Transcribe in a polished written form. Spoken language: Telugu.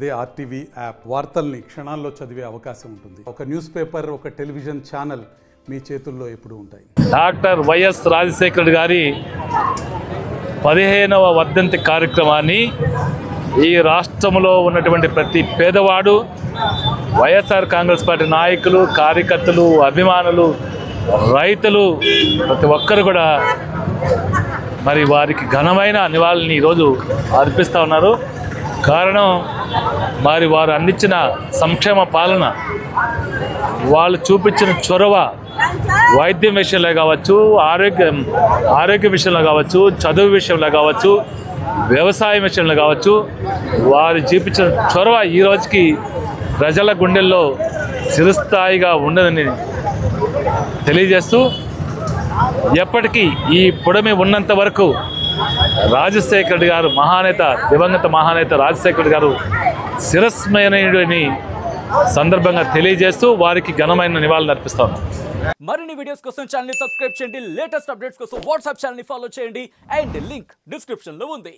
అదే ఆర్టీవీ యాప్ వార్తల్ని క్షణాల్లో చదివే అవకాశం ఉంటుంది. ఒక న్యూస్ పేపర్, ఒక టెలివిజన్ ఛానల్ మీ చేతుల్లో ఎప్పుడూ ఉంటాయి. డాక్టర్ వైఎస్ రాజశేఖర్ గారి 15వ వర్ధంతి కార్యక్రమాన్ని ఈ రాష్ట్రంలో ఉన్నటువంటి ప్రతి పేదవాడు, వైఎస్ఆర్ కాంగ్రెస్ పార్టీ నాయకులు, కార్యకర్తలు, అభిమానులు, రైతులు ప్రతి ఒక్కరు కూడా మరి వారికి ఘనమైన నివాళిని ఈరోజు అర్పిస్తూ ఉన్నారు. కారణం మరి వారు అందించిన సంక్షేమ పాలన, వాళ్ళు చూపించిన చొరవ వైద్యం విషయంలో కావచ్చు, ఆరోగ్య విషయంలో కావచ్చు, చదువు విషయంలో కావచ్చు, వ్యవసాయం విషయంలో కావచ్చు, వారు చూపించిన చొరవ ఈ రోజుకి ప్రజల గుండెల్లో చిరస్థాయిగా ఉండదని తెలియజేస్తూ, ఎప్పటికీ ఈ పుడమి ఉన్నంత వరకు రాజశేఖర్ గారు మహానేత, దివంగత మహానేత రాజశేఖర్ గారు శిరస్మరణీయుడిని సందర్భంగా తెలియజేస్తూ వారికి ఘనమైన నివాళులు అర్పిస్తాను. మరిన్ని వీడియోస్ కోసం ఛానల్ ని సబ్స్క్రైబ్ చేయండి. లేటెస్ట్ అప్డేట్స్ కోసం వాట్సాప్ ఛానల్ ని ఫాలో చేయండి. అండ్ లింక్ డిస్క్రిప్షన్ లో ఉంది.